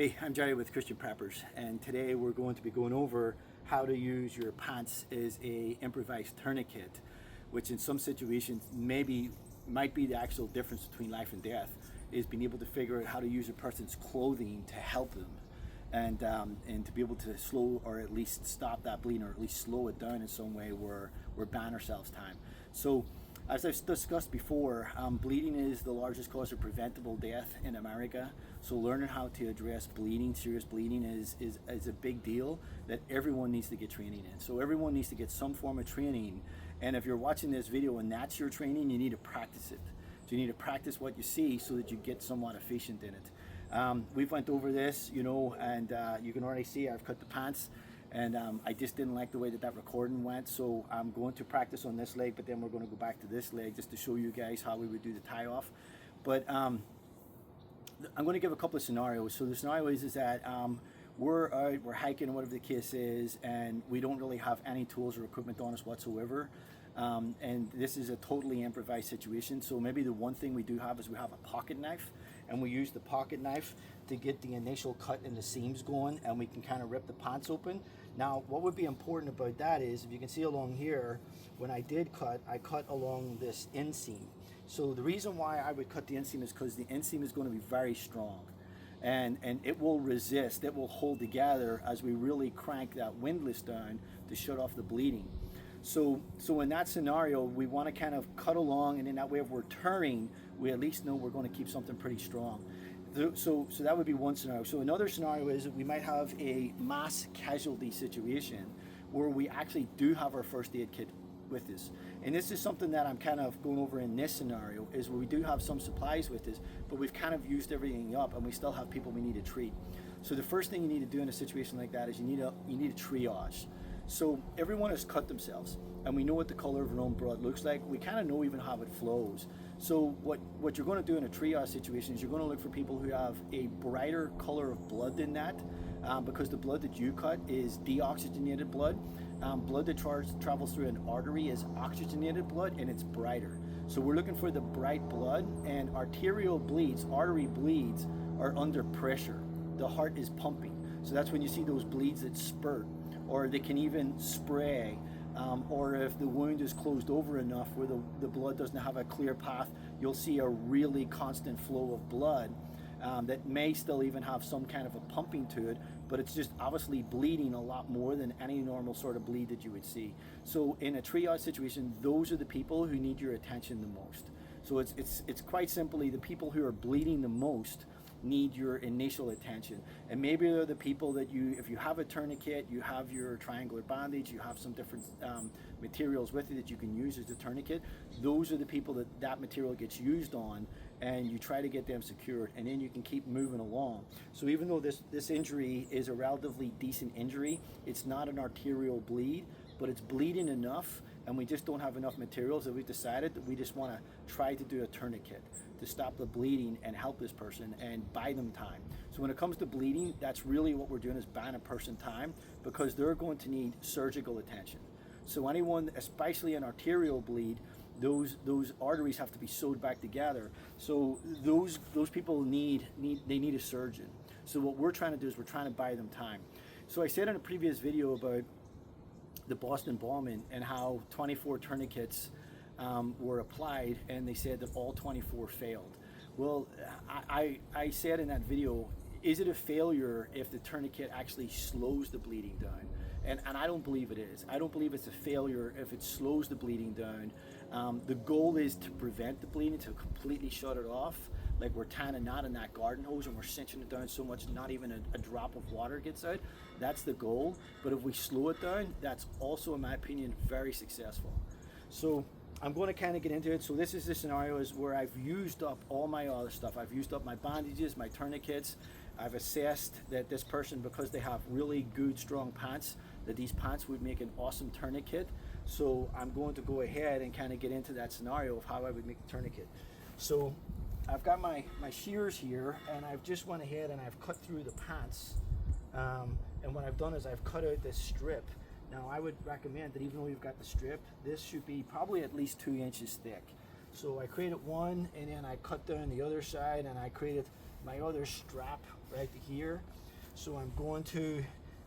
Hey, I'm Jerry with Christian Preppers, and today we're going to be going over how to use your pants as a improvised tourniquet, which in some situations might be the actual difference between life and death, is being able to figure out how to use a person's clothing to help them, and to be able to slow or at least stop that bleeding, or at least slow it down in some way where we're buying ourselves time. So, as I've discussed before, bleeding is the largest cause of preventable death in America. So learning how to address bleeding, serious bleeding, is a big deal that everyone needs to get training in. So everyone needs to get some form of training. And if you're watching this video and that's your training, you need to practice it. So you need to practice what you see so that you get somewhat efficient in it. We've went over this, and you can already see I've cut the pants. And I just didn't like the way that recording went, so I'm going to practice on this leg, but then we're going to go back to this leg just to show you guys how we would do the tie off. But I'm going to give a couple of scenarios. So the scenario is that we're out, we're hiking, whatever the case is, and we don't really have any tools or equipment on us whatsoever. And this is a totally improvised situation. So maybe the one thing we do have is we have a pocket knife, and we use the pocket knife to get the initial cut in the seams going, and we can kind of rip the pants open. Now, what would be important about that is, if you can see along here, when I did cut, I cut along this inseam. So the reason why I would cut the inseam is because the inseam is going to be very strong. And it will resist, it will hold together as we really crank that windlass down to shut off the bleeding. So in that scenario, we want to kind of cut along, and in that way, if we're turning, we at least know we're going to keep something pretty strong. So that would be one scenario. So another scenario is that we might have a mass casualty situation where we actually do have our first aid kit with us. And this is something that I'm kind of going over in this scenario, is where we do have some supplies with us, but we've kind of used everything up and we still have people we need to treat. So the first thing you need to do in a situation like that is you need a triage. So everyone has cut themselves, and we know what the color of our own blood looks like. We kind of know even how it flows. So what you're going to do in a triage situation is you're going to look for people who have a brighter color of blood than that, because the blood that you cut is deoxygenated blood. Blood that travels through an artery is oxygenated blood, and it's brighter. So we're looking for the bright blood, and arterial bleeds, artery bleeds, are under pressure. The heart is pumping. So that's when you see those bleeds that spurt, or they can even spray, or if the wound is closed over enough where the blood doesn't have a clear path, you'll see a really constant flow of blood that may still even have some kind of a pumping to it, but it's just obviously bleeding a lot more than any normal sort of bleed that you would see. So in a triage situation, those are the people who need your attention the most. So it's quite simply the people who are bleeding the most need your initial attention. And maybe they're the people that if you have a tourniquet, you have your triangular bandage, you have some different materials with it that you can use as a tourniquet. Those are the people that material gets used on, and you try to get them secured, and then you can keep moving along. So even though this injury is a relatively decent injury, it's not an arterial bleed, but it's bleeding enough, and we just don't have enough materials that we've decided that we just want to try to do a tourniquet to stop the bleeding and help this person and buy them time. So when it comes to bleeding, that's really what we're doing, is buying a person time, because they're going to need surgical attention. So anyone, especially an arterial bleed, those arteries have to be sewed back together. So those people need a surgeon. So what we're trying to do is we're trying to buy them time. So I said in a previous video about the Boston bombing and how 24 tourniquets were applied, and they said that all 24 failed. Well, I said in that video, is it a failure if the tourniquet actually slows the bleeding down? And I don't believe it is. I don't believe it's a failure if it slows the bleeding down. The goal is to prevent the bleeding, to completely shut it off, like we're tying a knot in that garden hose and we're cinching it down so much not even a drop of water gets out. That's the goal. But if we slow it down, that's also, in my opinion, very successful. So I'm going to kind of get into it. So this is the scenario is where I've used up all my other stuff. I've used up my bandages, my tourniquets. I've assessed that this person, because they have really good, strong pants, that these pants would make an awesome tourniquet. So I'm going to go ahead and kind of get into that scenario of how I would make a tourniquet. So I've got my shears here, and I've just went ahead and I've cut through the pants. And what I've done is I've cut out this strip. Now I would recommend that even though you've got the strip, this should be probably at least 2 inches thick. So I created one, and then I cut down the other side, and I created my other strap right here. So I'm going to,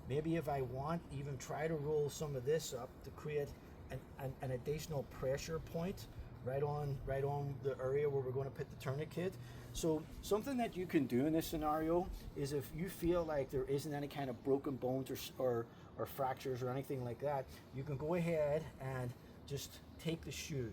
maybe if I want, even try to roll some of this up to create an additional pressure point right on the area where we're going to put the tourniquet. So something that you can do in this scenario is, if you feel like there isn't any kind of broken bones or fractures or anything like that, you can go ahead and just take the shoe.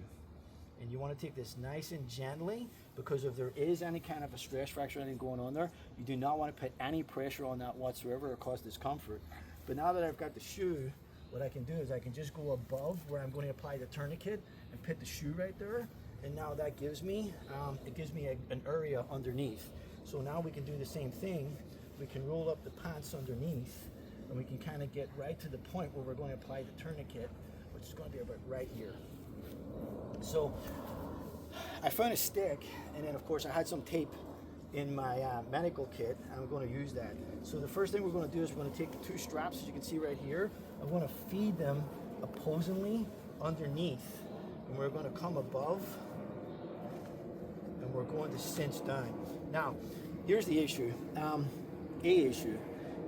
And you want to take this nice and gently, because if there is any kind of a stress fracture or anything going on there, you do not want to put any pressure on that whatsoever or cause discomfort. But now that I've got the shoe, what I can do is I can just go above where I'm going to apply the tourniquet and put the shoe right there. And now that gives me, an area underneath. So now we can do the same thing. We can roll up the pants underneath, and we can kind of get right to the point where we're going to apply the tourniquet, which is going to be about right here. So I found a stick, and then of course I had some tape in my medical kit, and I'm going to use that. So the first thing we're going to do is we're going to take the two straps, as you can see right here. I'm going to feed them opposingly underneath, and we're going to come above, and we're going to cinch down. Now, here's the issue. Issue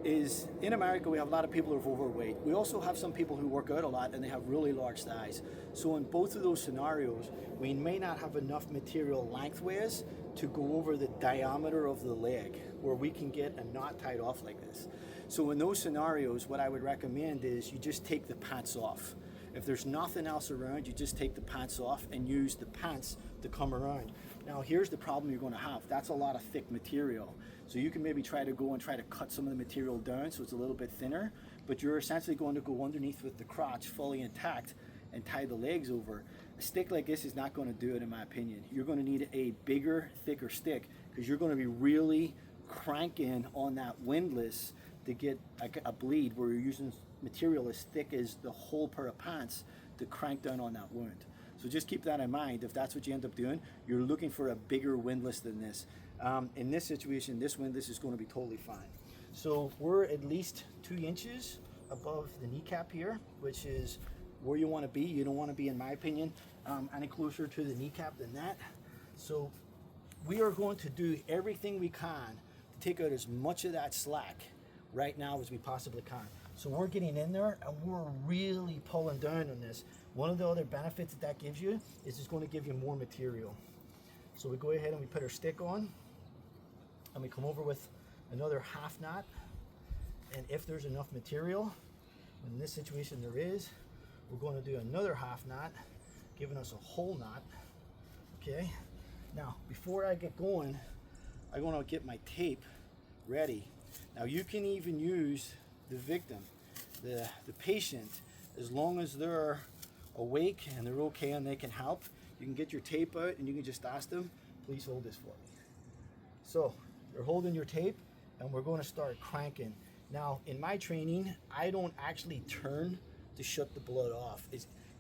is, in America we have a lot of people who are overweight. We also have some people who work out a lot and they have really large thighs. So in both of those scenarios, we may not have enough material lengthways to go over the diameter of the leg where we can get a knot tied off like this. So in those scenarios, what I would recommend is you just take the pants off. If there's nothing else around, you just take the pants off and use the pants to come around. Now here's the problem you're going to have. That's a lot of thick material. So you can maybe try to go and try to cut some of the material down so it's a little bit thinner, but you're essentially going to go underneath with the crotch fully intact and tie the legs over. A stick like this is not going to do it, in my opinion. You're going to need a bigger, thicker stick, because you're going to be really cranking on that windlass to get a bleed where you're using material as thick as the whole pair of pants to crank down on that wound. So just keep that in mind. If that's what you end up doing, you're looking for a bigger windlass than this. In this situation, this windlass is going to be totally fine. So we're at least 2 inches above the kneecap here, which is where you want to be. You don't want to be, in my opinion, any closer to the kneecap than that. So we are going to do everything we can to take out as much of that slack right now as we possibly can. So we're getting in there and we're really pulling down on this. One of the other benefits that gives you is it's going to give you more material. So we go ahead and we put our stick on, and we come over with another half knot. And if there's enough material, in this situation there is, we're going to do another half knot, giving us a whole knot. Okay. Now, before I get going, I'm going to get my tape ready. Now you can even use the victim, the patient, as long as they're awake and they're okay and they can help. You can get your tape out and you can just ask them, please hold this for me. So you're holding your tape and we're going to start cranking. Now in my training, I don't actually turn to shut the blood off.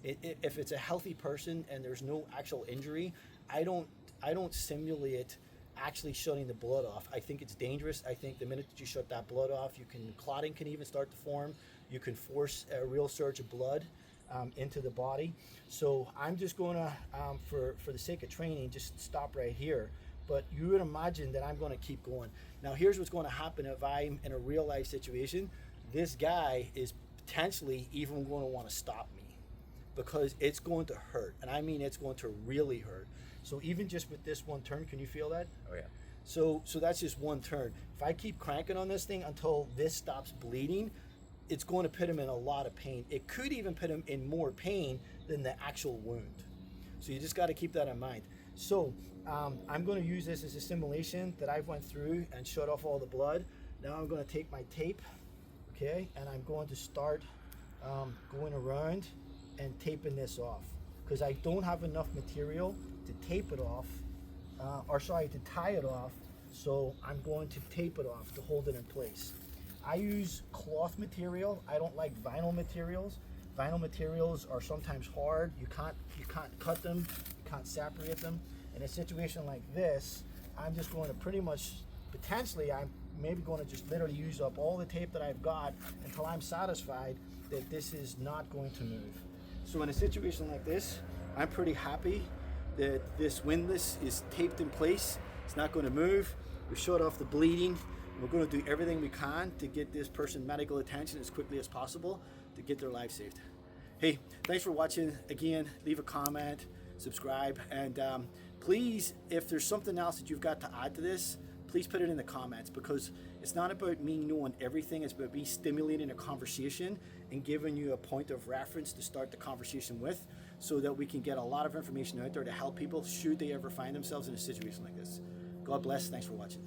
If it's a healthy person and there's no actual injury, I don't simulate actually shutting the blood off. I think it's dangerous. I think the minute that you shut that blood off, clotting can even start to form. You can force a real surge of blood into the body. So I'm just going to, for the sake of training, just stop right here. But you would imagine that I'm going to keep going. Now here's what's going to happen if I'm in a real life situation. This guy is potentially even going to want to stop me, because it's going to hurt. And I mean, it's going to really hurt. So even just with this one turn, can you feel that? Oh yeah. So that's just one turn. If I keep cranking on this thing until this stops bleeding, it's going to put him in a lot of pain. It could even put him in more pain than the actual wound. So you just got to keep that in mind. So I'm going to use this as a simulation that I've went through and shut off all the blood. Now I'm going to take my tape, okay, and I'm going to start going around and taping this off, because I don't have enough material to tape it off, to tie it off. So I'm going to tape it off to hold it in place. I use cloth material. I don't like vinyl materials. Vinyl materials are sometimes hard. You can't cut them, you can't separate them. In a situation like this, I'm just going to pretty much, potentially, I'm maybe going to just literally use up all the tape that I've got until I'm satisfied that this is not going to move. So in a situation like this, I'm pretty happy that this windlass is taped in place. It's not going to move. We've shut off the bleeding. We're going to do everything we can to get this person medical attention as quickly as possible to get their life saved. Hey, thanks for watching. Again, leave a comment, subscribe, and please, if there's something else that you've got to add to this, please put it in the comments, because it's not about me knowing everything. It's about me stimulating a conversation and giving you a point of reference to start the conversation with, so that we can get a lot of information out there to help people should they ever find themselves in a situation like this. God bless. Thanks for watching.